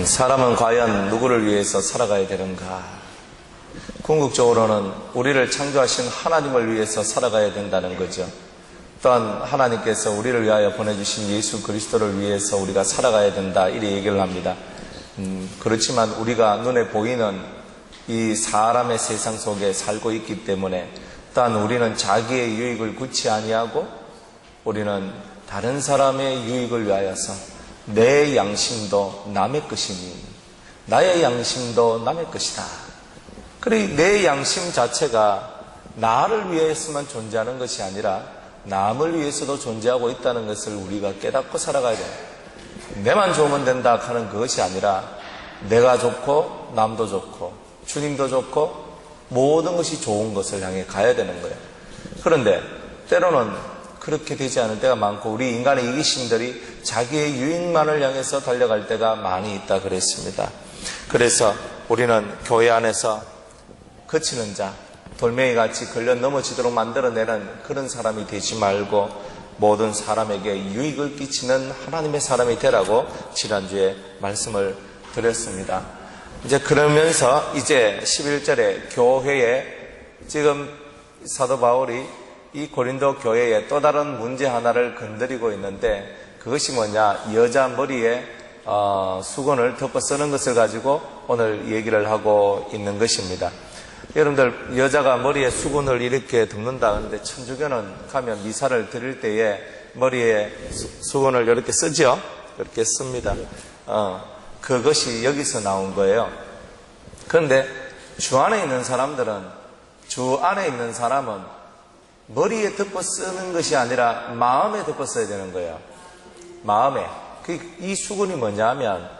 사람은 과연 누구를 위해서 살아가야 되는가? 궁극적으로는 우리를 창조하신 하나님을 위해서 살아가야 된다는 거죠. 또한 하나님께서 우리를 위하여 보내주신 예수 그리스도를 위해서 우리가 살아가야 된다, 이렇게 얘기를 합니다. 그렇지만 우리가 눈에 보이는 이 사람의 세상 속에 살고 있기 때문에, 또한 우리는 자기의 유익을 굳이 아니하고 우리는 다른 사람의 유익을 위하여서 내 양심도 남의 것이니 나의 양심도 남의 것이다. 그리고 내 양심 자체가 나를 위해서만 존재하는 것이 아니라 남을 위해서도 존재하고 있다는 것을 우리가 깨닫고 살아가야 돼요. 내만 좋으면 된다 하는 그것이 아니라 내가 좋고 남도 좋고 주님도 좋고 모든 것이 좋은 것을 향해 가야 되는 거예요. 그런데 때로는 그렇게 되지 않을 때가 많고, 우리 인간의 이기심들이 자기의 유익만을 향해서 달려갈 때가 많이 있다 그랬습니다. 그래서 우리는 교회 안에서 거치는 자, 돌멩이같이 걸려 넘어지도록 만들어내는 그런 사람이 되지 말고 모든 사람에게 유익을 끼치는 하나님의 사람이 되라고 지난주에 말씀을 드렸습니다. 이제 그러면서 이제 11절에 교회에 지금 사도 바울이 이 고린도 교회에 또 다른 문제 하나를 건드리고 있는데, 그것이 뭐냐, 여자 머리에 수건을 덮어 쓰는 것을 가지고 오늘 얘기를 하고 있는 것입니다. 여러분들, 여자가 머리에 수건을 이렇게 덮는다 하는데, 천주교는 가면 미사를 드릴 때에 머리에 수건을 이렇게 쓰죠. 이렇게 씁니다. 그것이 여기서 나온 거예요. 그런데 주 안에 있는 사람들은, 주 안에 있는 사람은 머리에 덮어 쓰는 것이 아니라 마음에 덮어 써야 되는 거예요. 마음에. 이 수건이 뭐냐면,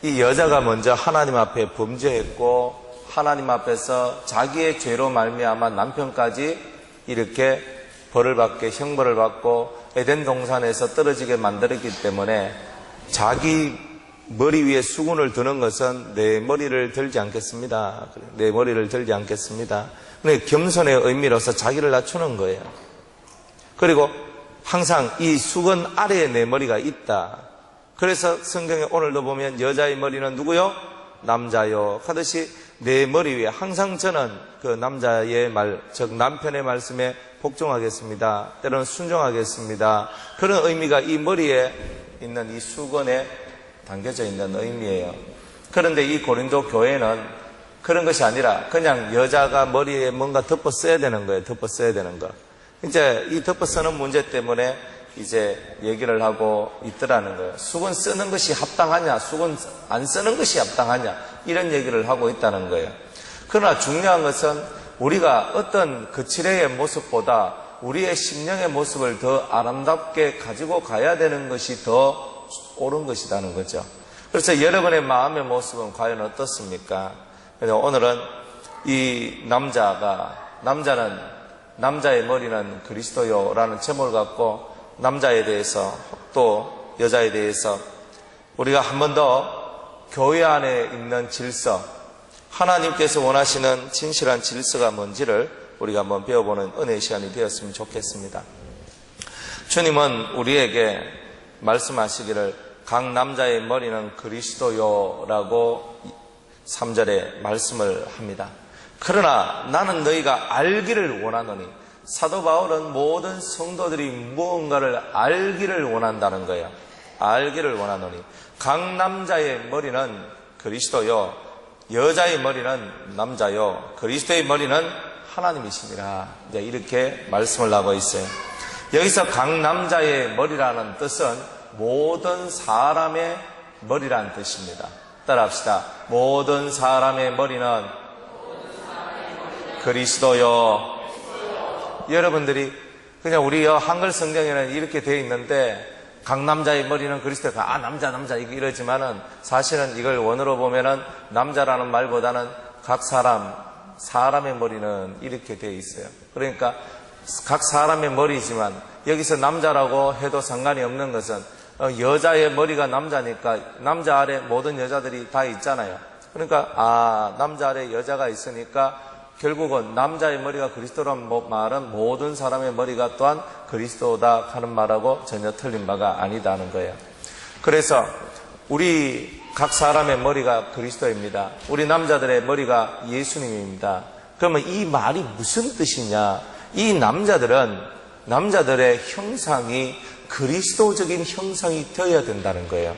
이 여자가 먼저 하나님 앞에 범죄했고 하나님 앞에서 자기의 죄로 말미암아 남편까지 이렇게 벌을 받게, 형벌을 받고 에덴 동산에서 떨어지게 만들었기 때문에 자기 머리 위에 수건을 드는 것은 내 머리를 들지 않겠습니다. 내 머리를 들지 않겠습니다. 근데 겸손의 의미로서 자기를 낮추는 거예요. 그리고 항상 이 수건 아래에 내 머리가 있다. 그래서 성경에 오늘도 보면 여자의 머리는 누구요? 남자요 하듯이 내 머리 위에 항상 저는 그 남자의 말, 즉 남편의 말씀에 복종하겠습니다. 때로는 순종하겠습니다. 그런 의미가 이 머리에 있는 이 수건에 담겨져 있는 의미예요. 그런데 이 고린도 교회는 그런 것이 아니라 그냥 여자가 머리에 뭔가 덮어 써야 되는 거예요. 덮어 써야 되는 거. 이제 이 덮어 쓰는 문제 때문에 이제 얘기를 하고 있더라는 거예요. 수건 쓰는 것이 합당하냐, 수건 안 쓰는 것이 합당하냐, 이런 얘기를 하고 있다는 거예요. 그러나 중요한 것은 우리가 어떤 거칠의 모습보다 우리의 심령의 모습을 더 아름답게 가지고 가야 되는 것이 더 옳은 것이라는 거죠. 그래서 여러분의 마음의 모습은 과연 어떻습니까? 오늘은 이 남자는 남자의 머리는 그리스도요라는 제목을 갖고 남자에 대해서 또 여자에 대해서 우리가 한 번 더 교회 안에 있는 질서, 하나님께서 원하시는 진실한 질서가 뭔지를 우리가 한번 배워보는 은혜의 시간이 되었으면 좋겠습니다. 주님은 우리에게 말씀하시기를 각 남자의 머리는 그리스도요라고 3절에 말씀을 합니다. 그러나 나는 너희가 알기를 원하노니, 사도 바울은 모든 성도들이 무언가를 알기를 원한다는 거예요. 알기를 원하노니 각 남자의 머리는 그리스도요, 여자의 머리는 남자요, 그리스도의 머리는 하나님이시니라. 이제 이렇게 말씀을 하고 있어요. 여기서 각 남자의 머리라는 뜻은 모든 사람의 머리라는 뜻입니다. 따라합시다. 모든 사람의 머리는 그리스도요. 여러분들이 그냥 우리 한글 성경에는 이렇게 되어 있는데 각 남자의 머리는 그리스도가 남자 이러지만은 사실은 이걸 원어로 보면은 남자라는 말보다는 각 사람의 머리는 이렇게 되어 있어요. 그러니까 각 사람의 머리지만 여기서 남자라고 해도 상관이 없는 것은 여자의 머리가 남자니까 남자 아래 모든 여자들이 다 있잖아요. 그러니까 남자 아래 여자가 있으니까 결국은 남자의 머리가 그리스도란 말은 모든 사람의 머리가 또한 그리스도다 하는 말하고 전혀 틀린 바가 아니다는 거예요. 그래서 우리 각 사람의 머리가 그리스도입니다. 우리 남자들의 머리가 예수님입니다. 그러면 이 말이 무슨 뜻이냐? 이 남자들의 형상이 그리스도적인 형상이 되어야 된다는 거예요.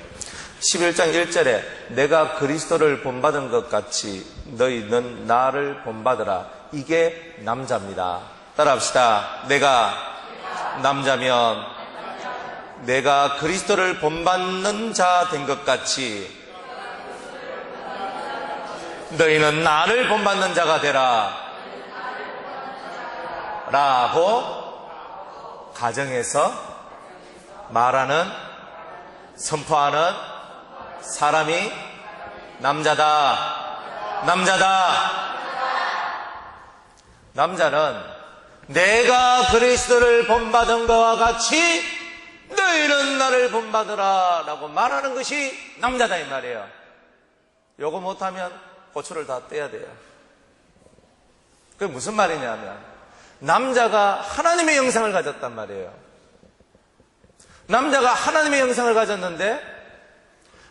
11장 1절에 내가 그리스도를 본받은 것 같이 너희는 나를 본받으라. 이게 남자입니다. 따라합시다. 내가 남자면 내가 그리스도를 본받는 자 된 것 같이 너희는 나를 본받는 자가 되라 라고 가정에서 말하는, 선포하는 사람이 남자다. 남자는 내가 그리스도를 본받은 것과 같이 너희는 나를 본받으라 라고 말하는 것이 남자다 이 말이에요. 요거 못하면 고추를 다 떼야 돼요. 그게 무슨 말이냐면 남자가 하나님의 형상을 가졌단 말이에요. 남자가 하나님의 형상을 가졌는데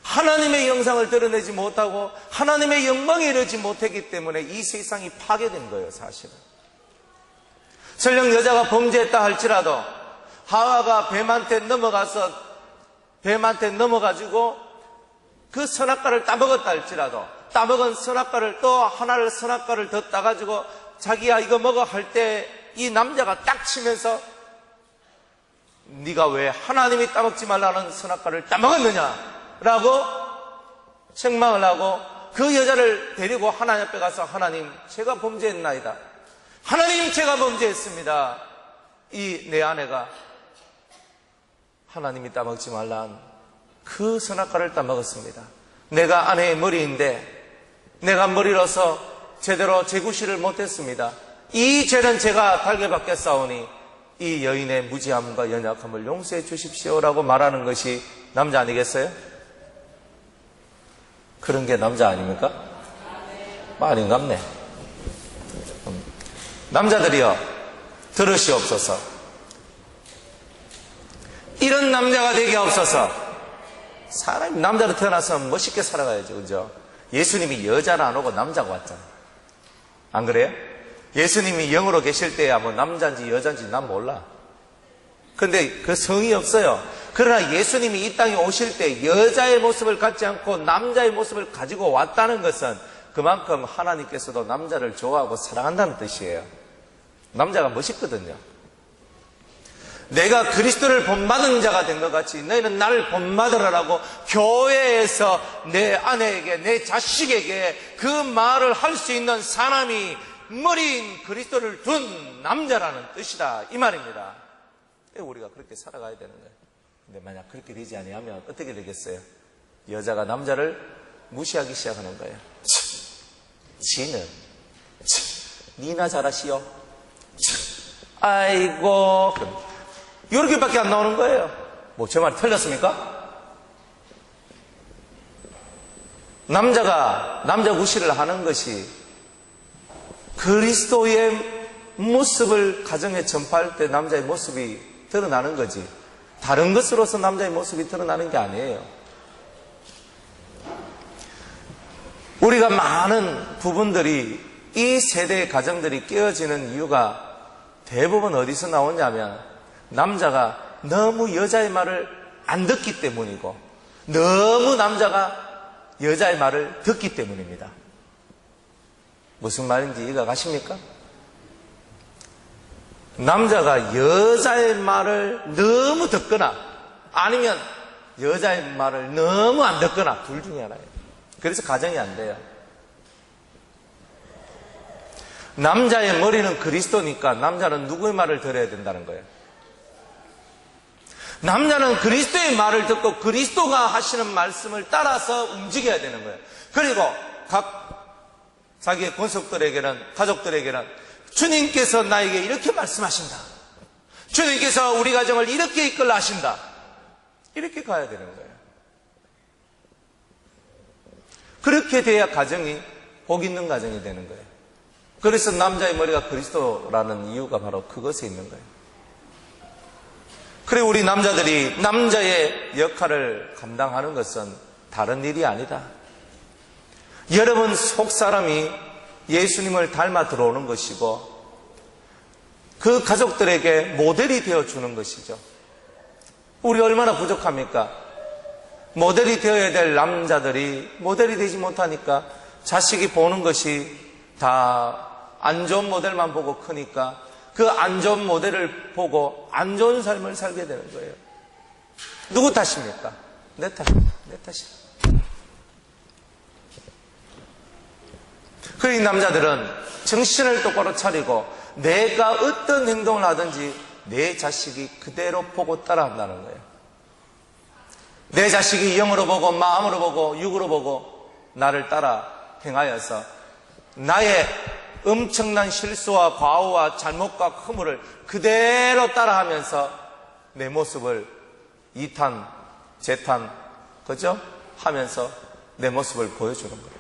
하나님의 형상을 드러내지 못하고 하나님의 영광에 이르지 못했기 때문에 이 세상이 파괴된 거예요, 사실은. 설령 여자가 범죄했다 할지라도 하와가 뱀한테 넘어가지고 그 선악과를 따먹었다 할지라도 따먹은 선악과를 또 하나를 선악과를 더 따가지고 자기야 이거 먹어 할 때 이 남자가 딱 치면서 네가 왜 하나님이 따먹지 말라는 선악과를 따먹었느냐라고 책망을 하고 그 여자를 데리고 하나님 앞에 가서 하나님 제가 범죄했나이다. 하나님 제가 범죄했습니다. 이 내 아내가 하나님이 따먹지 말란 그 선악과를 따먹었습니다. 내가 아내의 머리인데 내가 머리로서 제대로 제구실을 못했습니다. 이 죄는 제가 달게 받겠사오니 이 여인의 무지함과 연약함을 용서해 주십시오라고 말하는 것이 남자 아니겠어요? 그런 게 남자 아닙니까? 아닌갑네. 남자들이여 들으시옵소서. 이런 남자가 되게 없어서 사람이 남자로 태어나서 멋있게 살아가야죠. 그죠? 예수님이 여자는 안 오고 남자가 왔잖아요. 안 그래요? 예수님이 영으로 계실 때야 뭐 남자인지 여자인지 난 몰라. 근데 그 성이 없어요. 그러나 예수님이 이 땅에 오실 때 여자의 모습을 갖지 않고 남자의 모습을 가지고 왔다는 것은 그만큼 하나님께서도 남자를 좋아하고 사랑한다는 뜻이에요. 남자가 멋있거든요. 내가 그리스도를 본받은 자가 된 것 같이 너희는 나를 본받으라고 교회에서 내 아내에게 내 자식에게 그 말을 할 수 있는 사람이 머리인 그리스도를 둔 남자라는 뜻이다 이 말입니다. 우리가 그렇게 살아가야 되는 거예요. 근데 만약 그렇게 되지 아니하면 어떻게 되겠어요? 여자가 남자를 무시하기 시작하는 거예요. 지는 니나 잘하시오. 아이고 이렇게밖에 안 나오는 거예요. 뭐 제 말 틀렸습니까? 남자가 남자 무시를 하는 것이 그리스도의 모습을 가정에 전파할 때 남자의 모습이 드러나는 거지 다른 것으로서 남자의 모습이 드러나는 게 아니에요. 우리가 많은 부분들이 이 세대의 가정들이 깨어지는 이유가 대부분 어디서 나오냐면 남자가 너무 여자의 말을 안 듣기 때문이고 너무 남자가 여자의 말을 듣기 때문입니다. 무슨 말인지 이해가 가십니까? 남자가 여자의 말을 너무 듣거나 아니면 여자의 말을 너무 안 듣거나 둘 중에 하나예요. 그래서 가정이 안 돼요. 남자의 머리는 그리스도니까 남자는 누구의 말을 들어야 된다는 거예요? 남자는 그리스도의 말을 듣고 그리스도가 하시는 말씀을 따라서 움직여야 되는 거예요. 그리고 각 자기의 권속들에게는 가족들에게는 주님께서 나에게 이렇게 말씀하신다. 주님께서 우리 가정을 이렇게 이끌라 하신다. 이렇게 가야 되는 거예요. 그렇게 돼야 가정이 복 있는 가정이 되는 거예요. 그래서 남자의 머리가 그리스도라는 이유가 바로 그것에 있는 거예요. 그리고 우리 남자들이 남자의 역할을 감당하는 것은 다른 일이 아니다. 여러분 속사람이 예수님을 닮아 들어오는 것이고 그 가족들에게 모델이 되어주는 것이죠. 우리 얼마나 부족합니까? 모델이 되어야 될 남자들이 모델이 되지 못하니까 자식이 보는 것이 다 안 좋은 모델만 보고 크니까 그 안 좋은 모델을 보고 안 좋은 삶을 살게 되는 거예요. 누구 탓입니까? 내 탓입니다. 내 탓이야. 그 이 남자들은 정신을 똑바로 차리고 내가 어떤 행동을 하든지 내 자식이 그대로 보고 따라한다는 거예요. 내 자식이 영으로 보고 마음으로 보고 육으로 보고 나를 따라 행하여서 나의 엄청난 실수와 과오와 잘못과 허물을 그대로 따라하면서 내 모습을 이탄, 재탄, 그죠? 하면서 내 모습을 보여주는 거예요.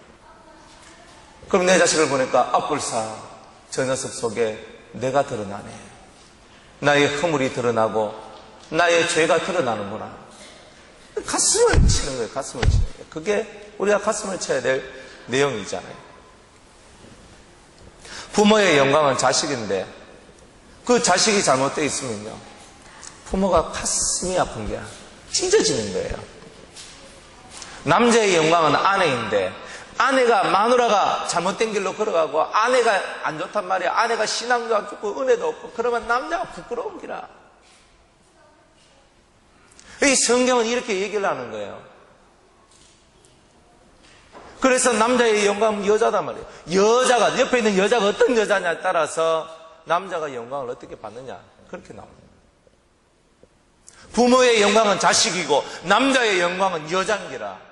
그럼 내 자식을 보니까 앞불사 저 녀석 속에 내가 드러나네. 나의 허물이 드러나고 나의 죄가 드러나는구나. 가슴을 치는 거예요. 가슴을 치는 거예요. 그게 우리가 가슴을 쳐야 될 내용이잖아요. 부모의 영광은 자식인데 그 자식이 잘못되어 있으면요, 부모가 가슴이 아픈 게 찢어지는 거예요. 남자의 영광은 아내인데 아내가, 마누라가 잘못된 길로 걸어가고 아내가 안 좋단 말이야. 아내가 신앙도 안 좋고 은혜도 없고 그러면 남자가 부끄러운 기라. 이 성경은 이렇게 얘기를 하는 거예요. 그래서 남자의 영광은 여자단 말이에요. 여자가, 옆에 있는 여자가 어떤 여자냐에 따라서 남자가 영광을 어떻게 받느냐, 그렇게 나옵니다. 부모의 영광은 자식이고 남자의 영광은 여자인기라.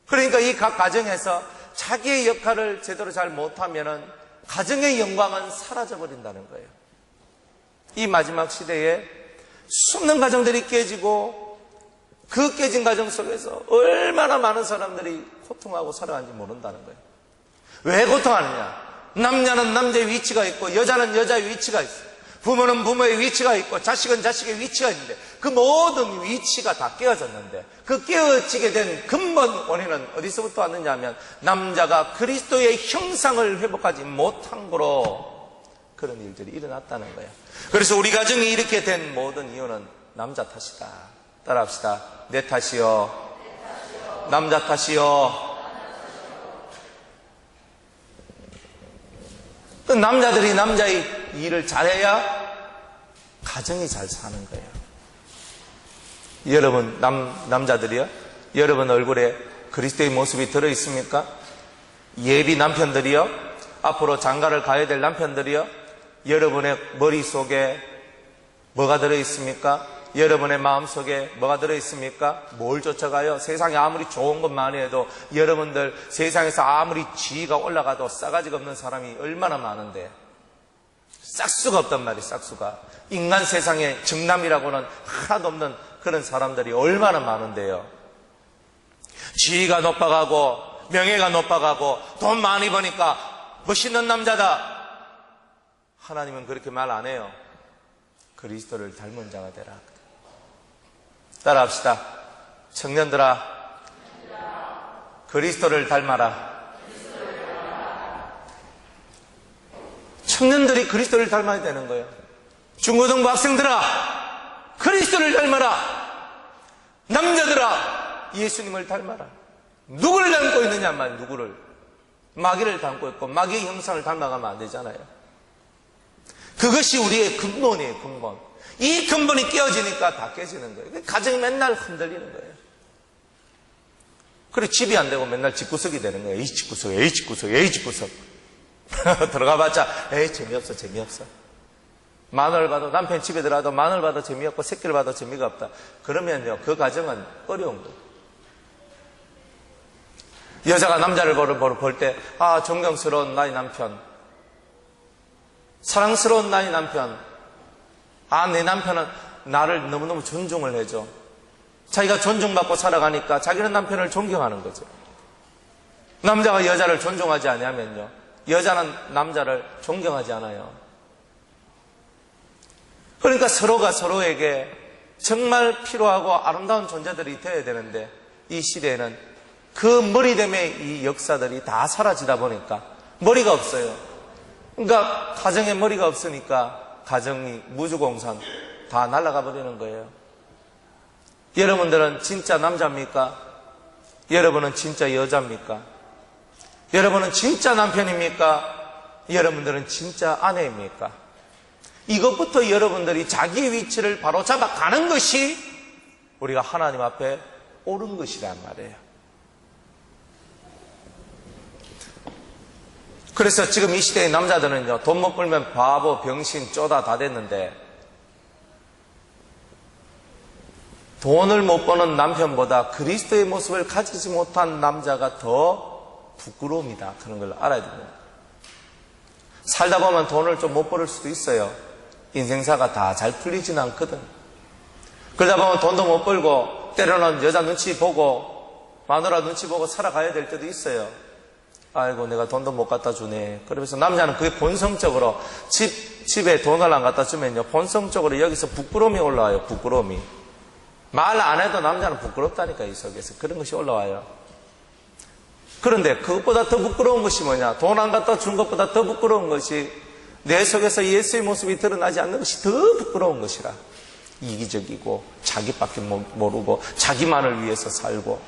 그러니까 이 각 가정에서 자기의 역할을 제대로 잘 못하면은 가정의 영광은 사라져버린다는 거예요. 이 마지막 시대에 수없는 가정들이 깨지고 그 깨진 가정 속에서 얼마나 많은 사람들이 고통하고 살아가는지 모른다는 거예요. 왜 고통하느냐? 남자는 남자의 위치가 있고 여자는 여자의 위치가 있어요. 부모는 부모의 위치가 있고 자식은 자식의 위치가 있는데 그 모든 위치가 다 깨어졌는데 그 깨어지게 된 근본 원인은 어디서부터 왔느냐 하면 남자가 그리스도의 형상을 회복하지 못한 거로 그런 일들이 일어났다는 거예요. 그래서 우리 가정이 이렇게 된 모든 이유는 남자 탓이다. 따라합시다. 내 탓이요. 남자 탓이요. 남자들이 남자의 일을 잘해야 가정이 잘 사는 거예요. 여러분 남자들이요, 여러분 얼굴에 그리스도의 모습이 들어있습니까? 예비 남편들이요, 앞으로 장가를 가야 될 남편들이요, 여러분의 머릿속에 뭐가 들어있습니까? 여러분의 마음속에 뭐가 들어있습니까? 뭘 쫓아가요? 세상에 아무리 좋은 것 많이 해도 여러분들 세상에서 아무리 지위가 올라가도 싸가지가 없는 사람이 얼마나 많은데 싹수가 없단 말이에요. 싹수가. 인간 세상에 정남이라고는 하나도 없는 그런 사람들이 얼마나 많은데요. 지위가 높아가고 명예가 높아가고 돈 많이 버니까 멋있는 남자다. 하나님은 그렇게 말 안 해요. 그리스도를 닮은 자가 되라. 따라합시다. 청년들아, 그리스도를 닮아라. 청년들이 그리스도를 닮아야 되는 거예요. 중고등부 학생들아, 그리스도를 닮아라. 남자들아, 예수님을 닮아라. 누구를 닮고 있느냐만, 누구를. 마귀를 닮고 있고 마귀의 형상을 닮아가면 안 되잖아요. 그것이 우리의 근본이에요. 근본. 이 근본이 깨어지니까 다 깨지는 거예요. 가정이 맨날 흔들리는 거예요. 그래 집이 안 되고 맨날 집구석이 되는 거예요. 이 집구석, A 집구석, A 집구석. 들어가봤자 에이 재미없어, 재미없어. 마늘 봐도, 남편 집에 들어가도 마늘 봐도 재미없고 새끼를 봐도 재미가 없다. 그러면요, 그 가정은 어려운 거예요. 여자가 남자를 볼 때, 아, 존경스러운 나의 남편, 사랑스러운 나의 남편, 아, 내 남편은 나를 너무너무 존중을 해줘. 자기가 존중받고 살아가니까 자기는 남편을 존경하는 거죠. 남자가 여자를 존중하지 않으면요, 여자는 남자를 존경하지 않아요. 그러니까 서로가 서로에게 정말 필요하고 아름다운 존재들이 되어야 되는데 이 시대에는 그 머리됨의 이 역사들이 다 사라지다 보니까 머리가 없어요. 그러니까 가정에 머리가 없으니까 가정이 무주공산 다 날아가 버리는 거예요. 여러분들은 진짜 남자입니까? 여러분은 진짜 여자입니까? 여러분은 진짜 남편입니까? 여러분들은 진짜 아내입니까? 이것부터 여러분들이 자기의 위치를 바로 잡아가는 것이 우리가 하나님 앞에 옳은 것이란 말이에요. 그래서 지금 이 시대의 남자들은요, 돈 못 벌면 바보, 병신, 쪼다 다 됐는데, 돈을 못 버는 남편보다 그리스도의 모습을 가지지 못한 남자가 더 부끄러움이다. 그런 걸 알아야 됩니다. 살다 보면 돈을 좀 못 벌을 수도 있어요. 인생사가 다 잘 풀리진 않거든. 그러다 보면 돈도 못 벌고, 때로는 여자 눈치 보고, 마누라 눈치 보고 살아가야 될 때도 있어요. 아이고, 내가 돈도 못 갖다 주네. 그러면서 남자는 그게 본성적으로 집에 돈을 안 갖다 주면요, 본성적으로 여기서 부끄러움이 올라와요. 부끄러움이. 말 안 해도 남자는 부끄럽다니까, 이 속에서. 그런 것이 올라와요. 그런데 그것보다 더 부끄러운 것이 뭐냐? 돈 안 갖다 준 것보다 더 부끄러운 것이 내 속에서 예수의 모습이 드러나지 않는 것이 더 부끄러운 것이라. 이기적이고 자기밖에 모르고 자기만을 위해서 살고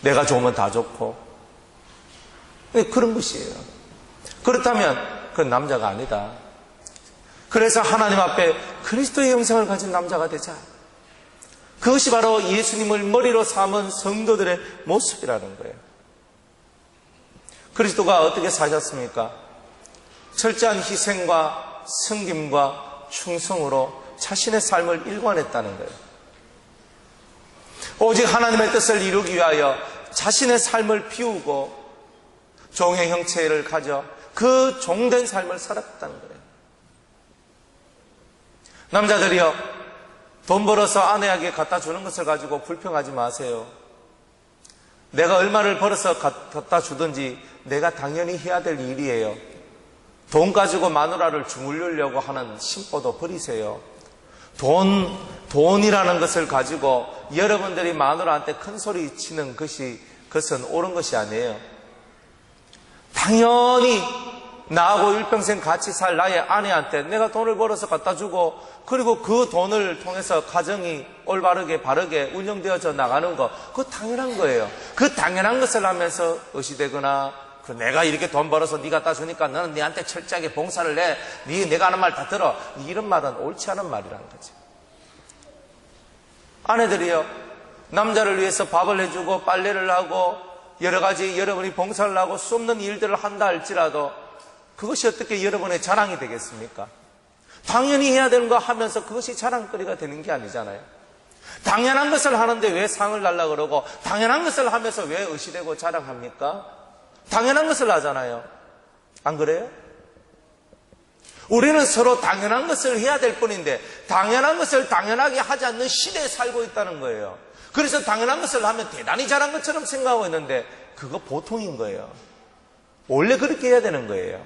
내가 좋으면 다 좋고 그런 것이에요. 그렇다면 그건 남자가 아니다. 그래서 하나님 앞에 그리스도의 형상을 가진 남자가 되자. 그것이 바로 예수님을 머리로 삼은 성도들의 모습이라는 거예요. 그리스도가 어떻게 사셨습니까? 철저한 희생과 섬김과 충성으로 자신의 삶을 일관했다는 거예요. 오직 하나님의 뜻을 이루기 위하여 자신의 삶을 비우고 종의 형체를 가져 그 종된 삶을 살았다는 거예요. 남자들이요, 돈 벌어서 아내에게 갖다 주는 것을 가지고 불평하지 마세요. 내가 얼마를 벌어서 갖다 주든지 내가 당연히 해야 될 일이에요. 돈 가지고 마누라를 주물르려고 하는 심보도 버리세요. 돈이라는 것을 가지고 여러분들이 마누라한테 큰 소리 치는 그것은 옳은 것이 아니에요. 당연히 나하고 일평생 같이 살 나의 아내한테 내가 돈을 벌어서 갖다 주고 그리고 그 돈을 통해서 가정이 올바르게 바르게 운영되어져 나가는 거, 그거 당연한 거예요. 그 당연한 것을 하면서 의시되거나 내가 이렇게 돈 벌어서 네가 갖다 주니까 너는 네한테 철저하게 봉사를 해. 내가 하는 말 다 들어. 이런 말은 옳지 않은 말이라는 거지. 아내들이요, 남자를 위해서 밥을 해주고 빨래를 하고 여러 가지 여러분이 봉사를 하고 수 없는 일들을 한다 할지라도 그것이 어떻게 여러분의 자랑이 되겠습니까? 당연히 해야 되는 거 하면서 그것이 자랑거리가 되는 게 아니잖아요. 당연한 것을 하는데 왜 상을 달라고 그러고 당연한 것을 하면서 왜 의시되고 자랑합니까? 당연한 것을 하잖아요. 안 그래요? 우리는 서로 당연한 것을 해야 될 뿐인데 당연한 것을 당연하게 하지 않는 시대에 살고 있다는 거예요. 그래서 당연한 것을 하면 대단히 잘한 것처럼 생각하고 있는데 그거 보통인 거예요. 원래 그렇게 해야 되는 거예요.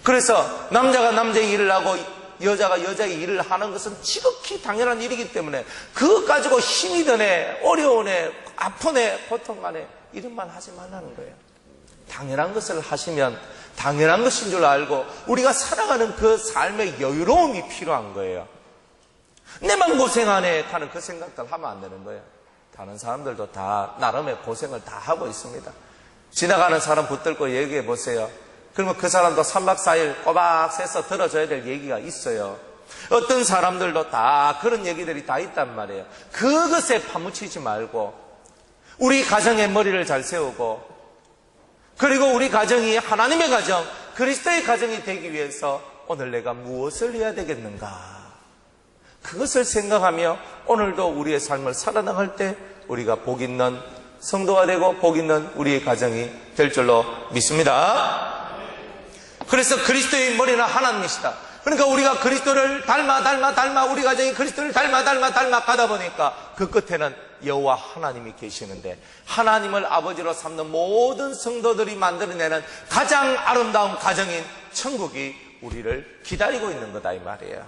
그래서 남자가 남자의 일을 하고 여자가 여자의 일을 하는 것은 지극히 당연한 일이기 때문에 그것 가지고 힘이 드네, 어려우네, 아프네, 고통하네 이런 말 하지 말라는 거예요. 당연한 것을 하시면 당연한 것인 줄 알고 우리가 살아가는 그 삶의 여유로움이 필요한 거예요. 내만 고생하네 하는 그 생각들 하면 안 되는 거예요. 다른 사람들도 다 나름의 고생을 다 하고 있습니다. 지나가는 사람 붙들고 얘기해 보세요. 그러면 그 사람도 3박 4일 꼬박 새서 들어줘야 될 얘기가 있어요. 어떤 사람들도 다 그런 얘기들이 다 있단 말이에요. 그것에 파묻히지 말고 우리 가정의 머리를 잘 세우고 그리고 우리 가정이 하나님의 가정, 그리스도의 가정이 되기 위해서 오늘 내가 무엇을 해야 되겠는가? 그것을 생각하며 오늘도 우리의 삶을 살아나갈 때 우리가 복 있는 성도가 되고 복 있는 우리의 가정이 될 줄로 믿습니다. 그래서 그리스도의 머리는 하나님이시다. 그러니까 우리가 그리스도를 닮아 우리 가정이 그리스도를 닮아 가다 보니까 그 끝에는 여호와 하나님이 계시는데 하나님을 아버지로 삼는 모든 성도들이 만들어내는 가장 아름다운 가정인 천국이 우리를 기다리고 있는 거다 이 말이에요.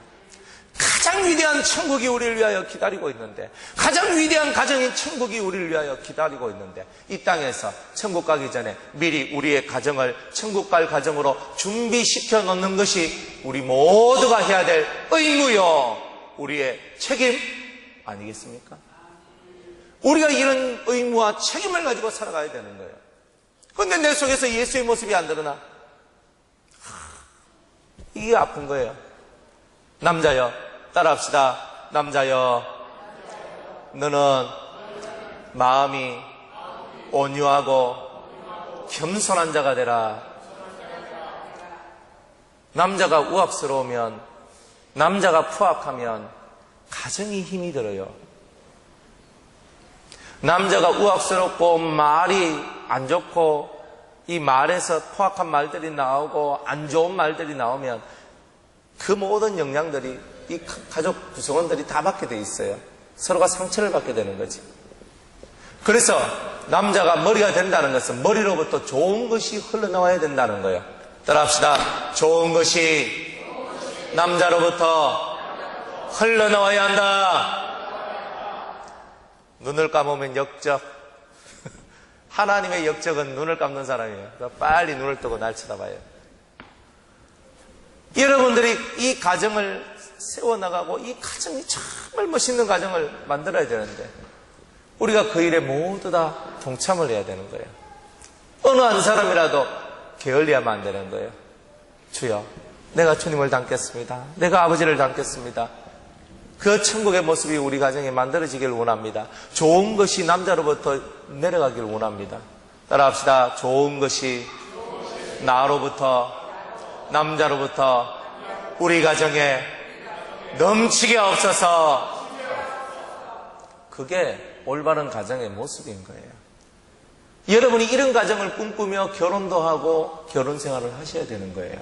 가장 위대한 천국이 우리를 위하여 기다리고 있는데, 가장 위대한 가정인 천국이 우리를 위하여 기다리고 있는데, 이 땅에서 천국 가기 전에 미리 우리의 가정을 천국 갈 가정으로 준비시켜 놓는 것이 우리 모두가 해야 될 의무요, 우리의 책임 아니겠습니까? 우리가 이런 의무와 책임을 가지고 살아가야 되는 거예요. 그런데 내 속에서 예수의 모습이 안 드러나. 이게 아픈 거예요. 남자여, 따라합시다. 남자여, 너는 마음이 온유하고 겸손한 자가 되라. 남자가 우악스러우면, 남자가 푸악하면 가정이 힘이 들어요. 남자가 우악스럽고 말이 안 좋고 이 말에서 포악한 말들이 나오고 안 좋은 말들이 나오면 그 모든 영향들이 이 가족 구성원들이 다 받게 돼 있어요. 서로가 상처를 받게 되는 거지. 그래서 남자가 머리가 된다는 것은 머리로부터 좋은 것이 흘러나와야 된다는 거예요. 따라합시다. 좋은 것이 남자로부터 흘러나와야 한다. 눈을 감으면 역적. 하나님의 역적은 눈을 감는 사람이에요. 그러니까 빨리 눈을 뜨고 날 쳐다봐요. 여러분들이 이 가정을 세워나가고 이 가정이 정말 멋있는 가정을 만들어야 되는데 우리가 그 일에 모두 다 동참을 해야 되는 거예요. 어느 한 사람이라도 게을리하면 안 되는 거예요. 주여, 내가 주님을 닮겠습니다. 내가 아버지를 닮겠습니다. 그 천국의 모습이 우리 가정에 만들어지길 원합니다. 좋은 것이 남자로부터 내려가길 원합니다. 따라합시다. 좋은 것이 나로부터, 남자로부터 우리 가정에 넘치게 없어서. 그게 올바른 가정의 모습인 거예요. 여러분이 이런 가정을 꿈꾸며 결혼도 하고 결혼 생활을 하셔야 되는 거예요.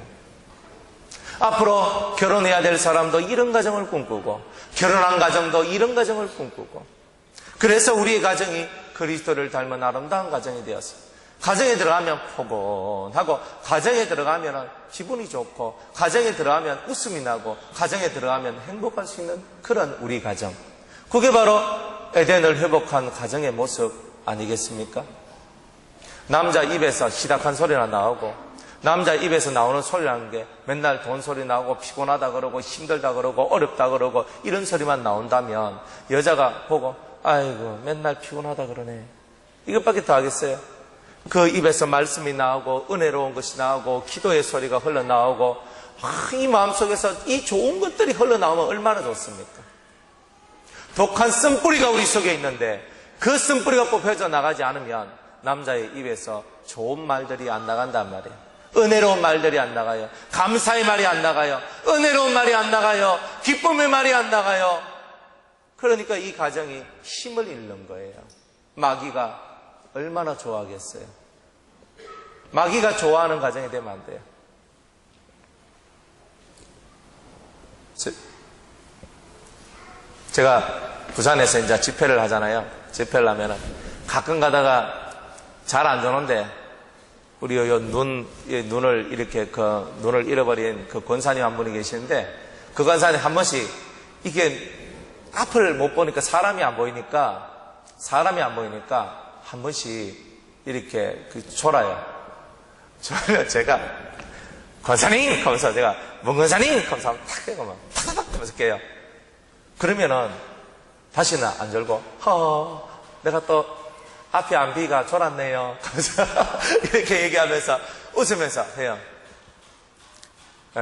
앞으로 결혼해야 될 사람도 이런 가정을 꿈꾸고 결혼한 가정도 이런 가정을 꿈꾸고, 그래서 우리의 가정이 그리스도를 닮은 아름다운 가정이 되었어요. 가정에 들어가면 포근하고, 가정에 들어가면 기분이 좋고, 가정에 들어가면 웃음이 나고, 가정에 들어가면 행복할 수 있는 그런 우리 가정, 그게 바로 에덴을 회복한 가정의 모습 아니겠습니까? 남자 입에서 시닥한 소리나 나오고, 남자 입에서 나오는 소리라는 게 맨날 돈 소리 나오고 피곤하다 그러고 힘들다 그러고 어렵다 그러고 이런 소리만 나온다면 여자가 보고 아이고 맨날 피곤하다 그러네, 이것밖에 더 하겠어요? 그 입에서 말씀이 나오고 은혜로운 것이 나오고 기도의 소리가 흘러나오고 이 마음속에서 이 좋은 것들이 흘러나오면 얼마나 좋습니까? 독한 쓴뿌리가 우리 속에 있는데 그 쓴뿌리가 뽑혀져 나가지 않으면 남자의 입에서 좋은 말들이 안 나간단 말이에요. 은혜로운 말들이 안 나가요. 감사의 말이 안 나가요. 은혜로운 말이 안 나가요. 기쁨의 말이 안 나가요. 그러니까 이 가정이 힘을 잃는 거예요. 마귀가 얼마나 좋아하겠어요. 마귀가 좋아하는 가정이 되면 안 돼요. 제가 부산에서 이제 집회를 하잖아요. 집회를 하면은 가끔 가다가 잘 안 좋은데 우리 눈을 이렇게 눈을 잃어버린 그 권사님 한 분이 계시는데, 그 권사님 한 번씩 이게 앞을 못 보니까 사람이 안 보이니까 한 번씩 이렇게 졸아요. 졸면 제가 권사님 하면서 제가 뭔 권사님 하면서 탁 깨고 막 탁탁 하면서 깨요. 그러면은 다시는 안 졸고 내가 또 앞이 안 비가 졸았네요 하면서 이렇게 얘기하면서 웃으면서 해요.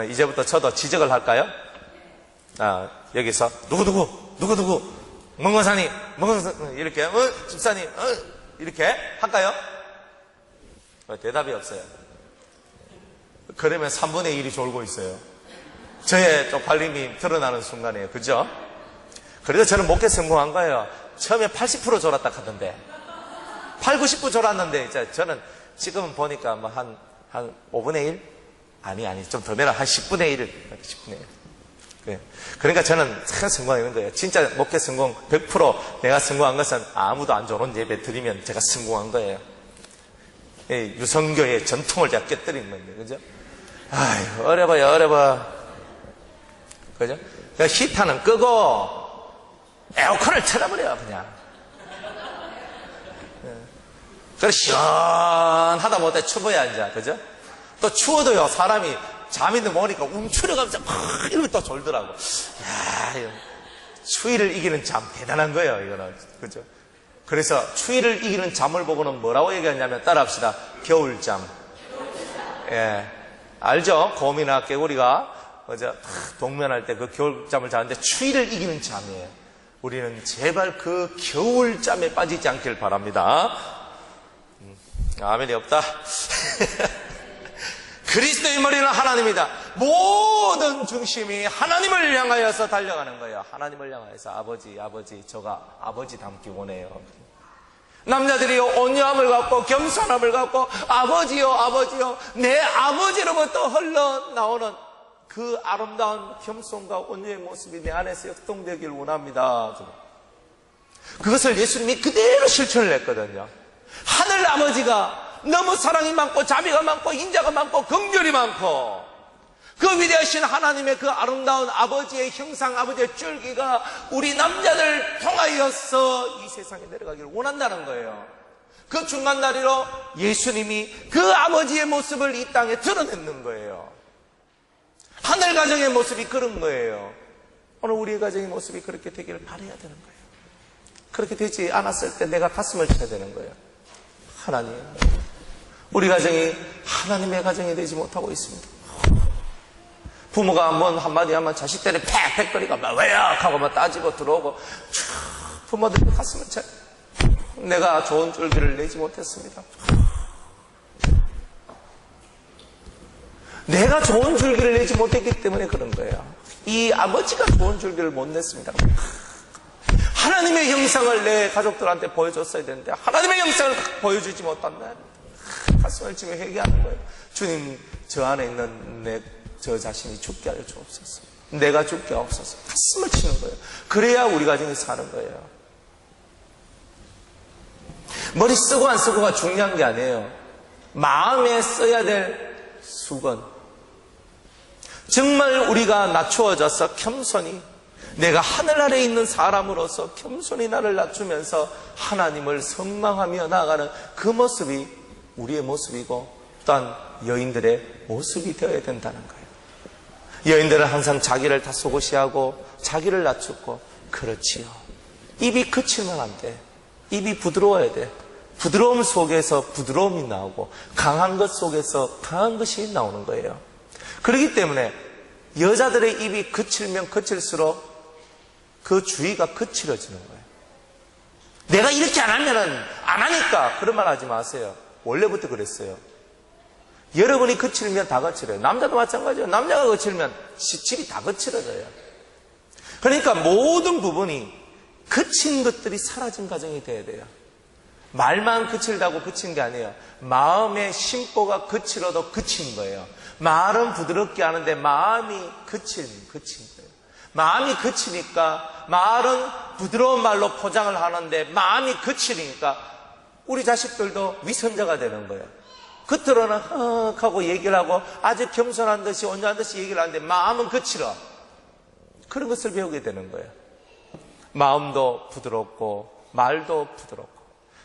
이제부터 저도 지적을 할까요? 여기서 누구 멍건사님 이렇게 집사님 이렇게 할까요? 대답이 없어요. 그러면 3분의 1이 졸고 있어요. 저의 쪽팔림이 드러나는 순간이에요. 그죠? 그래도 저는 목회 성공한 거예요. 처음에 80% 졸았다 하던데 80-90% 졸았는데 이제 저는 지금 보니까 뭐 한 5분의 1? 아니 좀 더 내라. 한 10분의 1. 10분의 1. 그러니까 저는 참 성공하는 거예요. 진짜 목회 성공 100% 내가 성공한 것은 아무도 안 좋은 예배 드리면 제가 성공한 거예요. 유성교의 전통을 제가 깨뜨린 건데, 그죠? 아이고, 어려워요. 그죠? 히터는 끄고 에어컨을 틀어버려 그냥. 그래 시원하다 못해 추워야 이제 그죠? 또 추워도요 사람이 잠이 모으니까 움츠려가면서 막 이러면 또 졸더라고. 야, 이거 추위를 이기는 잠 대단한 거예요 이거는 그죠? 그래서 추위를 이기는 잠을 보고는 뭐라고 얘기하냐면 따라합시다. 겨울잠. 예, 알죠? 곰이나 개구리가 어제 동면할 때 그 겨울잠을 자는데 추위를 이기는 잠이에요. 우리는 제발 그 겨울잠에 빠지지 않길 바랍니다. 아멘이 없다. 그리스도의 머리는 하나님이다. 모든 중심이 하나님을 향하여서 달려가는 거예요. 하나님을 향하여서 아버지 저가 아버지 닮기 원해요. 남자들이요 온유함을 갖고 겸손함을 갖고 아버지요 내 아버지로부터 흘러나오는 그 아름다운 겸손과 온유의 모습이 내 안에서 역동되길 원합니다. 그것을 예수님이 그대로 실천을 했거든요. 하늘 아버지가 너무 사랑이 많고 자비가 많고 인자가 많고 긍휼이 많고 그 위대하신 하나님의 그 아름다운 아버지의 형상, 아버지의 줄기가 우리 남자들 통하여서 이 세상에 내려가기를 원한다는 거예요. 그 중간 다리로 예수님이 그 아버지의 모습을 이 땅에 드러내는 거예요. 하늘 가정의 모습이 그런 거예요. 오늘 우리의 가정의 모습이 그렇게 되기를 바라야 되는 거예요. 그렇게 되지 않았을 때 내가 가슴을 쳐야 되는 거예요. 하나님, 우리 가정이 하나님의 가정이 되지 못하고 있습니다. 부모가 한마디 하면 자식들이 팩팩거리고 막 왜요? 하고 막 따지고 들어오고 부모들이 가슴을 쳐요. 내가 좋은 줄기를 내지 못했습니다. 내가 좋은 줄기를 내지 못했기 때문에 그런 거예요. 이 아버지가 좋은 줄기를 못 냈습니다. 하나님의 형상을 내 가족들한테 보여줬어야 되는데 하나님의 형상을 보여주지 못한다. 가슴을 치며 회개하는 거예요. 주님, 저 안에 있는 저 자신이 죽게 하여 주옵소서. 내가 죽게 하옵소서. 가슴을 치는 거예요. 그래야 우리 가정이 사는 거예요. 머리 쓰고 안 쓰고가 중요한 게 아니에요. 마음에 써야 될 수건. 정말 우리가 낮추어져서 겸손히 내가 하늘 아래에 있는 사람으로서 겸손히 나를 낮추면서 하나님을 선망하며 나아가는 그 모습이 우리의 모습이고 또한 여인들의 모습이 되어야 된다는 거예요. 여인들은 항상 자기를 다 속으시하고 자기를 낮추고 그렇지요. 입이 그치면 안 돼. 입이 부드러워야 돼. 부드러움 속에서 부드러움이 나오고 강한 것 속에서 강한 것이 나오는 거예요. 그렇기 때문에 여자들의 입이 그칠면 그칠수록 그 주의가 거칠어지는 거예요. 내가 이렇게 안 하면은 안 하니까 그런 말 하지 마세요. 원래부터 그랬어요. 여러분이 거칠면 다 거칠어요. 남자도 마찬가지예요. 남자가 거칠면 집이 다 거칠어져요. 그러니까 모든 부분이 거친 것들이 사라진 가정이 돼야 돼요. 말만 거칠다고 거친 게 아니에요. 마음의 심보가 거칠어도 거친 거예요. 말은 부드럽게 하는데 마음이 거친 거예요. 마음이 거치니까 말은 부드러운 말로 포장을 하는데 마음이 거치니까 우리 자식들도 위선자가 되는 거예요. 겉으로는 하고 얘기를 하고 아주 겸손한 듯이 온유한 듯이 얘기를 하는데 마음은 거칠어. 그런 것을 배우게 되는 거예요. 마음도 부드럽고 말도 부드럽고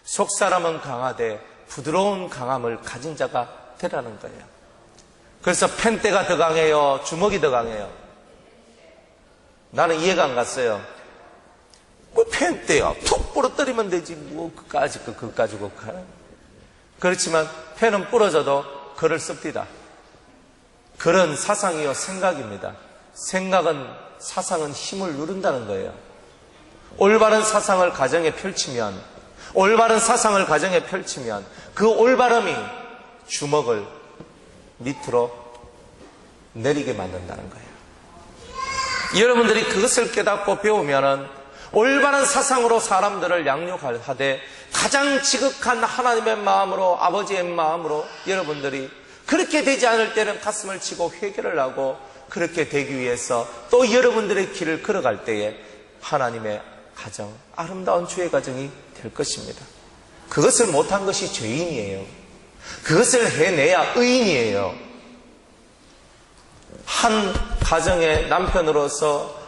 속사람은 강하되 부드러운 강함을 가진 자가 되라는 거예요. 그래서 펜대가 더 강해요? 주먹이 더 강해요? 나는 이해가 안 갔어요. 뭐 펜대야 툭 부러뜨리면 되지 뭐 그까지 그렇지만 펜은 부러져도 글을 씁니다. 글은 사상이요 생각입니다. 생각은 사상은 힘을 누른다는 거예요. 올바른 사상을 가정에 펼치면 그 올바름이 주먹을 밑으로 내리게 만든다는 거예요. 여러분들이 그것을 깨닫고 배우면은 올바른 사상으로 사람들을 양육하되 가장 지극한 하나님의 마음으로 아버지의 마음으로 여러분들이 그렇게 되지 않을 때는 가슴을 치고 회개를 하고 그렇게 되기 위해서 또 여러분들의 길을 걸어갈 때에 하나님의 가정, 아름다운 주의 가정이 될 것입니다. 그것을 못한 것이 죄인이에요. 그것을 해내야 의인이에요. 한 가정의 남편으로서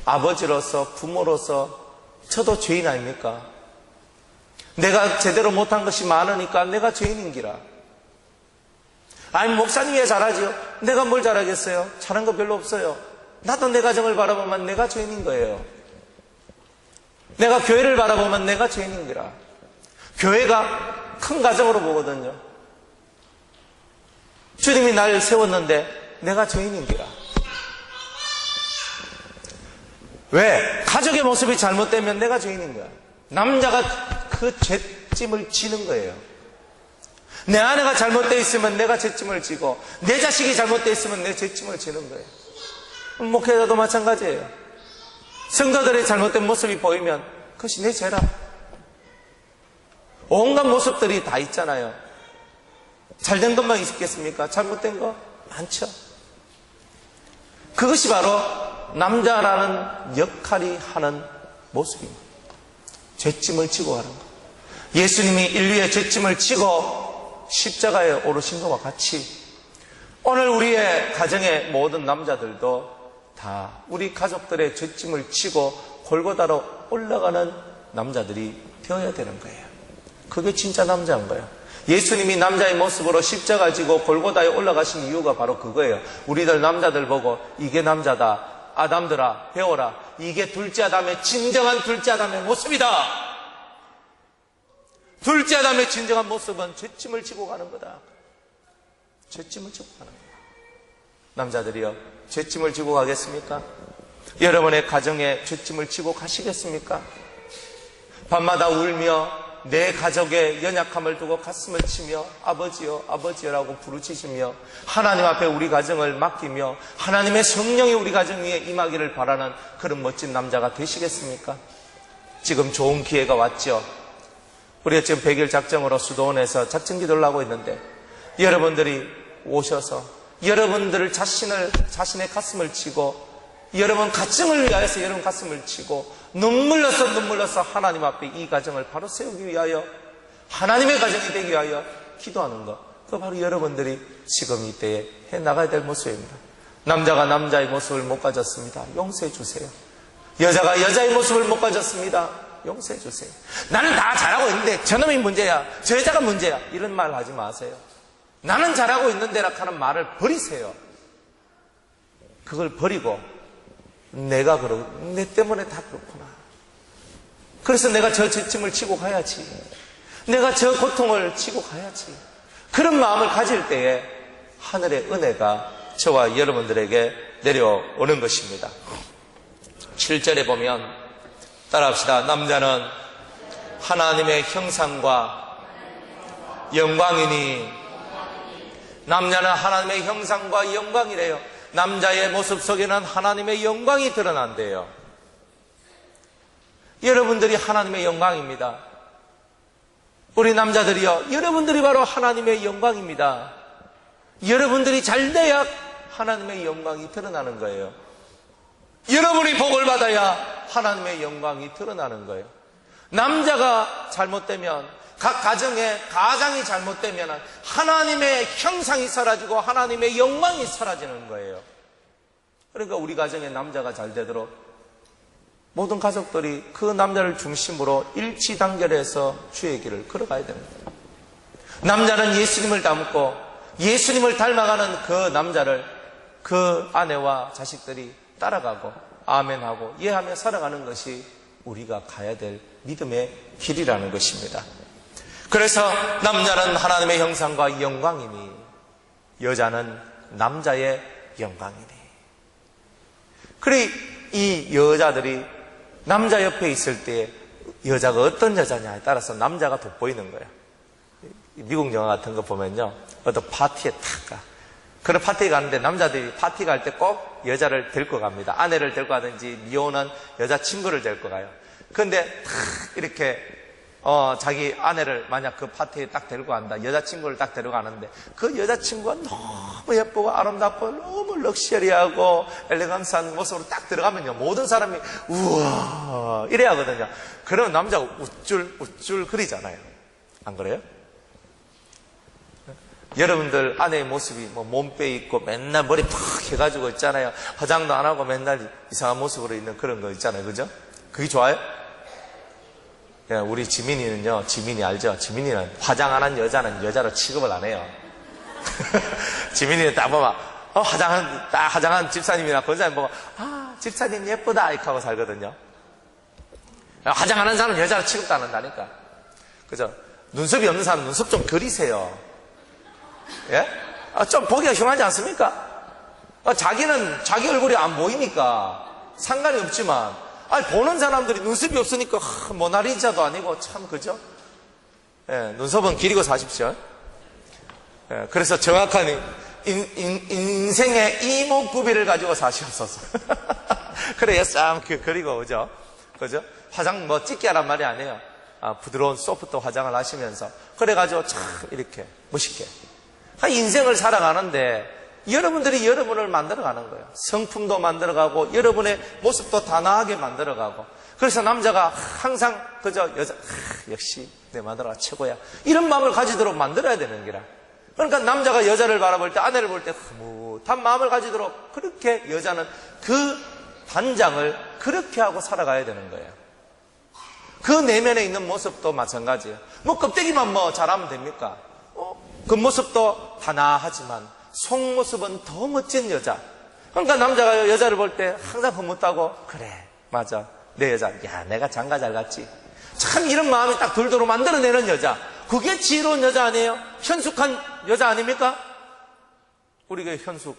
아버지로서, 부모로서 저도 죄인 아닙니까? 내가 제대로 못한 것이 많으니까 내가 죄인인기라. 아니, 목사님이 왜 잘하지요? 내가 뭘 잘하겠어요? 잘한 거 별로 없어요. 나도 내 가정을 바라보면 내가 죄인인 거예요. 내가 교회를 바라보면 내가 죄인인기라. 교회가 큰 가정으로 보거든요. 주님이 날 세웠는데 내가 죄인인기라. 왜? 가족의 모습이 잘못되면 내가 죄인인 거야. 남자가 그 죄짐을 지는 거예요. 내 아내가 잘못되어 있으면 내가 죄짐을 지고, 내 자식이 잘못되어 있으면 내 죄짐을 지는 거예요. 목회자도 마찬가지예요. 성도들의 잘못된 모습이 보이면 그것이 내 죄라. 온갖 모습들이 다 있잖아요. 잘된 것만 있겠습니까? 잘못된 거 많죠. 그것이 바로 남자라는 역할이 하는 모습입니다. 죄짐을 지고 가는 것. 예수님이 인류의 죄짐을 지고 십자가에 오르신 것과 같이 오늘 우리의 가정의 모든 남자들도 다 우리 가족들의 죄짐을 지고 골고다로 올라가는 남자들이 되어야 되는 거예요. 그게 진짜 남자인 거예요. 예수님이 남자의 모습으로 십자가 지고 골고다에 올라가신 이유가 바로 그거예요. 우리들 남자들 보고 이게 남자다. 아담들아 배워라. 이게 둘째 아담의 진정한 둘째 아담의 모습이다. 둘째 아담의 진정한 모습은 죄짐을 지고 가는 거다. 죄짐을 지고 가는 거다. 남자들이요, 죄짐을 지고 가겠습니까? 여러분의 가정에 죄짐을 지고 가시겠습니까? 밤마다 울며 내 가족의 연약함을 두고 가슴을 치며 아버지요 아버지요라고 부르짖으며 하나님 앞에 우리 가정을 맡기며 하나님의 성령이 우리 가정 위에 임하기를 바라는 그런 멋진 남자가 되시겠습니까? 지금 좋은 기회가 왔죠. 우리가 지금 100일 작정으로 수도원에서 작정 기도를 하고 있는데 여러분들이 오셔서 여러분들 자신의 가슴을 치고 여러분 가정을 위하여서 여러분 가슴을 치고 눈물로서 하나님 앞에 이 가정을 바로 세우기 위하여 하나님의 가정이 되기 위하여 기도하는 것, 그거 바로 여러분들이 지금 이때에 해나가야 될 모습입니다. 남자가 남자의 모습을 못 가졌습니다. 용서해 주세요. 여자가 여자의 모습을 못 가졌습니다. 용서해 주세요. 나는 다 잘하고 있는데 저놈이 문제야, 저 여자가 문제야, 이런 말 하지 마세요. 나는 잘하고 있는데라 하는 말을 버리세요. 그걸 버리고 내가 그러고 내 때문에 다 그렇구나. 그래서 내가 저 죄짐을 지고 가야지. 내가 저 고통을 지고 가야지. 그런 마음을 가질 때에 하늘의 은혜가 저와 여러분들에게 내려오는 것입니다. 7절에 보면 따라합시다. 남자는 하나님의 형상과 영광이니, 남자는 하나님의 형상과 영광이래요. 남자의 모습 속에는 하나님의 영광이 드러난대요. 여러분들이 하나님의 영광입니다. 우리 남자들이요, 여러분들이 바로 하나님의 영광입니다. 여러분들이 잘 돼야 하나님의 영광이 드러나는 거예요. 여러분이 복을 받아야 하나님의 영광이 드러나는 거예요. 남자가 잘못되면, 각 가장이 잘못되면 하나님의 형상이 사라지고 하나님의 영광이 사라지는 거예요. 그러니까 우리 가정의 남자가 잘 되도록 모든 가족들이 그 남자를 중심으로 일치단결해서 주의 길을 걸어가야 됩니다. 남자는 예수님을 닮고 예수님을 닮아가는 그 남자를 그 아내와 자식들이 따라가고 아멘하고 예하며 살아가는 것이 우리가 가야 될 믿음의 길이라는 것입니다. 그래서 남자는 하나님의 형상과 영광이니 여자는 남자의 영광이니. 그래 이 여자들이 남자 옆에 있을 때 여자가 어떤 여자냐에 따라서 남자가 돋보이는 거예요. 미국 영화 같은 거 보면요, 어떤 파티에 탁 가. 그런 파티에 가는데 남자들이 파티 갈 때 꼭 여자를 데리고 갑니다. 아내를 데리고 가든지 미혼은 여자친구를 데리고 가요. 그런데 탁 이렇게 자기 아내를 만약 그 파티에 딱 데리고 간다. 여자친구를 딱 데려가는데 그 여자친구가 너무 예쁘고 아름답고 너무 럭셔리하고 엘레강스한 모습으로 딱 들어가면요, 모든 사람이 우와 이래야 하거든요. 그러면 남자가 우쭐 그리잖아요. 안 그래요? 여러분들 아내의 모습이 뭐 몸빼 있고 맨날 머리 팍 해가지고 있잖아요. 화장도 안 하고 맨날 이상한 모습으로 있는 그런 거 있잖아요. 그죠? 그게 좋아요? 우리 지민이는요, 지민이 알죠? 지민이는 화장 안 한 여자는 여자로 취급을 안 해요. 지민이는 딱 보면, 화장한 집사님이나 권사님 보고, 집사님 예쁘다, 이렇게 하고 살거든요. 화장 안 한 사람은 여자로 취급도 안 한다니까. 그죠? 눈썹이 없는 사람은 눈썹 좀 그리세요. 예? 좀 보기가 흉하지 않습니까? 자기는 자기 얼굴이 안 보이니까 상관이 없지만, 보는 사람들이 눈썹이 없으니까, 모나리자도 아니고, 참, 그죠? 예, 눈썹은 기리고 사십시오. 예, 그래서 정확한 인생의 이목구비를 가지고 사시옵소서. 그래야 참, 그리고, 그죠? 그죠? 화장 찍게 하란 말이 아니에요. 부드러운 소프트 화장을 하시면서. 그래가지고 참, 이렇게, 멋있게. 인생을 살아가는데, 여러분들이 여러분을 만들어가는 거예요. 성품도 만들어가고 여러분의 모습도 단아하게 만들어가고. 그래서 남자가 항상 그저 여자 역시 내 마누라가 최고야 이런 마음을 가지도록 만들어야 되는 거라. 그러니까 남자가 여자를 바라볼 때 아내를 볼 때 흐뭇한 마음을 가지도록 그렇게 여자는 그 단장을 그렇게 하고 살아가야 되는 거예요. 그 내면에 있는 모습도 마찬가지예요. 껍데기만 잘하면 됩니까? 그 모습도 단아하지만 속모습은 더 멋진 여자. 그러니까 남자가 여자를 볼 때 항상 흐뭇하고, 그래, 맞아, 내 여자, 야, 내가 장가 잘 갔지. 참 이런 마음이 딱 들도록 만들어내는 여자. 그게 지혜로운 여자 아니에요? 현숙한 여자 아닙니까? 우리 교회 현숙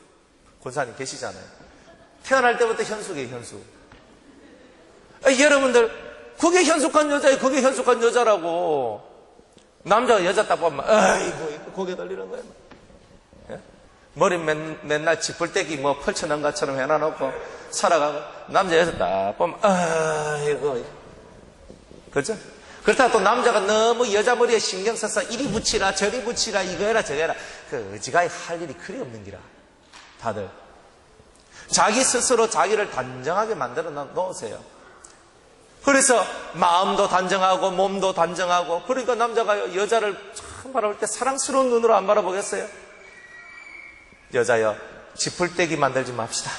권사님 계시잖아요. 태어날 때부터 현숙이에요, 현숙. 여러분들, 그게 현숙한 여자예요. 그게 현숙한 여자라고. 남자가 여자 딱 보면, 아이고, 고개 돌리는 거예요. 머리 맨날 지풀떼기 펼쳐놓은 것처럼 해놔놓고 살아가고, 남자 여자 딱 보면, 아이고. 그죠? 그렇다고 또 남자가 너무 여자 머리에 신경 써서 이리 붙이라, 저리 붙이라, 이거 해라, 저거 해라. 어지간히 할 일이 그리 없는 기라. 다들. 자기 스스로 자기를 단정하게 만들어 놓으세요. 그래서 마음도 단정하고 몸도 단정하고, 그러니까 남자가 여자를 참 바라볼 때 사랑스러운 눈으로 안 바라보겠어요? 여자여, 지풀떼기 만들지 맙시다.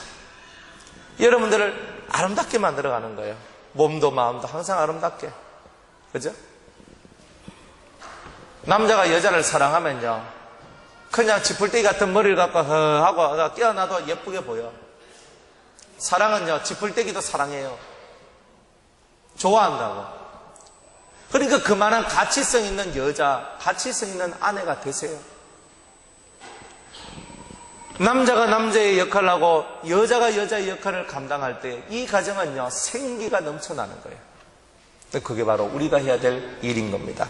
여러분들을 아름답게 만들어가는 거예요. 몸도 마음도 항상 아름답게. 그죠? 남자가 여자를 사랑하면요, 그냥 지풀떼기 같은 머리를 갖고 하고 깨어나도 예쁘게 보여. 사랑은요, 지풀떼기도 사랑해요. 좋아한다고. 그러니까 그만한 가치성 있는 여자, 가치성 있는 아내가 되세요. 남자가 남자의 역할을 하고 여자가 여자의 역할을 감당할 때 이 가정은요, 생기가 넘쳐나는 거예요. 그게 바로 우리가 해야 될 일인 겁니다.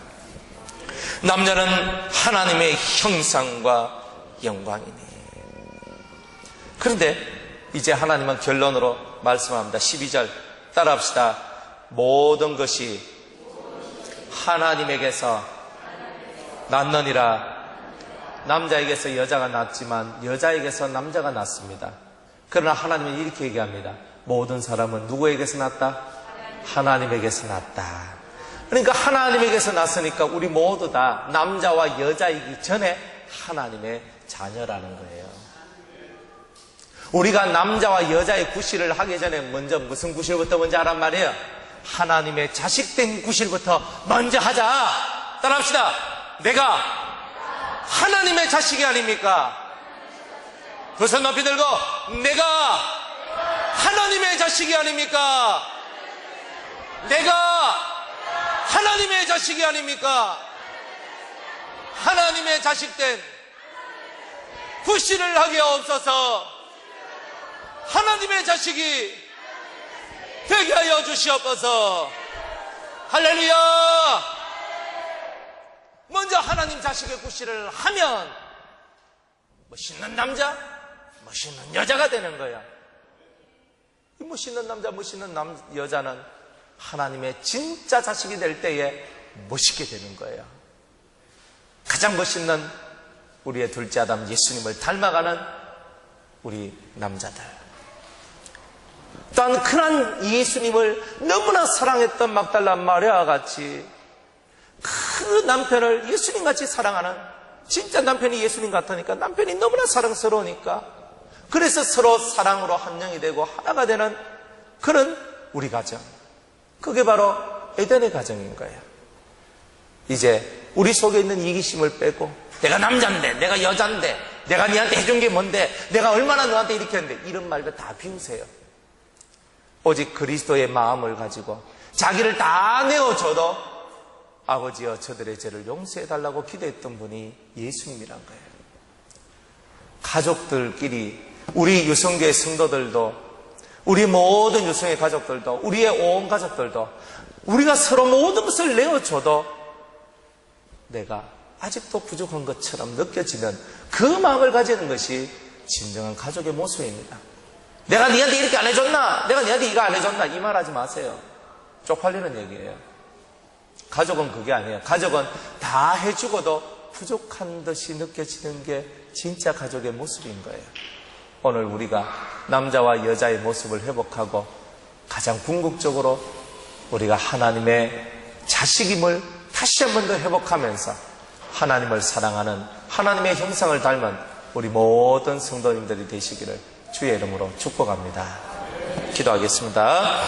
남자는 하나님의 형상과 영광이니. 그런데 이제 하나님은 결론으로 말씀합니다. 12절 따라합시다. 모든 것이 하나님에게서 났느니라. 남자에게서 여자가 낳았지만 여자에게서 남자가 낳습니다. 그러나 하나님은 이렇게 얘기합니다. 모든 사람은 누구에게서 낳았다? 하나님에게서 낳았다. 그러니까 하나님에게서 낳았으니까 우리 모두 다 남자와 여자이기 전에 하나님의 자녀라는 거예요. 우리가 남자와 여자의 구실을 하기 전에 먼저 무슨 구실부터 먼저 하란 말이에요? 하나님의 자식된 구실부터 먼저 하자. 따라합시다. 내가 하나님의 자식이 아닙니까? 그 손 높이 들고, 내가 하나님의 자식이 아닙니까? 내가 하나님의 자식이 아닙니까? 하나님의 자식된 구실을 하게 없어서 하나님의 자식이 되게 하여 주시옵소서. 할렐루야. 먼저 하나님 자식의 구실을 하면 멋있는 남자, 멋있는 여자가 되는 거야. 이 멋있는 남자, 멋있는 여자는 하나님의 진짜 자식이 될 때에 멋있게 되는 거예요. 가장 멋있는 우리의 둘째 아담 예수님을 닮아가는 우리 남자들. 또한 그런 예수님을 너무나 사랑했던 막달라 마리아와 같이 그 남편을 예수님같이 사랑하는 진짜 남편이 예수님 같으니까, 남편이 너무나 사랑스러우니까, 그래서 서로 사랑으로 한 영이 되고 하나가 되는 그런 우리 가정. 그게 바로 에덴의 가정인 거예요. 이제 우리 속에 있는 이기심을 빼고, 내가 남자인데, 내가 여잔데, 내가 니한테 해준 게 뭔데, 내가 얼마나 너한테 이렇게 했는데, 이런 말들 다 비우세요. 오직 그리스도의 마음을 가지고 자기를 다 내어줘도 아버지여 저들의 죄를 용서해달라고 기도했던 분이 예수님이란 거예요. 가족들끼리, 우리 유성교회 성도들도, 우리 모든 유성의 가족들도, 우리의 온 가족들도 우리가 서로 모든 것을 내어줘도 내가 아직도 부족한 것처럼 느껴지는 그 마음을 가지는 것이 진정한 가족의 모습입니다. 내가 니한테 이렇게 안 해줬나? 내가 니한테 이거 안 해줬나? 이 말 하지 마세요. 쪽팔리는 얘기예요. 가족은 그게 아니에요. 가족은 다 해주고도 부족한 듯이 느껴지는 게 진짜 가족의 모습인 거예요. 오늘 우리가 남자와 여자의 모습을 회복하고 가장 궁극적으로 우리가 하나님의 자식임을 다시 한 번 더 회복하면서 하나님을 사랑하는, 하나님의 형상을 닮은 우리 모든 성도님들이 되시기를 주의 이름으로 축복합니다. 기도하겠습니다.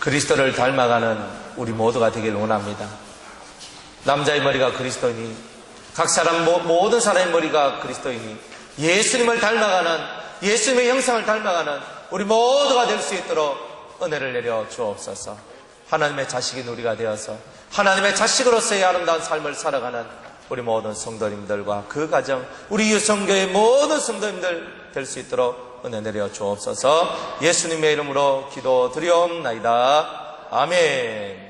그리스도를 닮아가는 우리 모두가 되길 원합니다. 남자의 머리가 그리스도이니, 각 사람 모든 사람의 머리가 그리스도이니, 예수님을 닮아가는, 예수님의 형상을 닮아가는 우리 모두가 될 수 있도록 은혜를 내려 주옵소서. 하나님의 자식인 우리가 되어서 하나님의 자식으로서의 아름다운 삶을 살아가는 우리 모든 성도님들과 그 가정, 우리 유성교의 모든 성도님들 될 수 있도록 은혜 내려 주옵소서. 예수님의 이름으로 기도드리옵나이다. 아멘.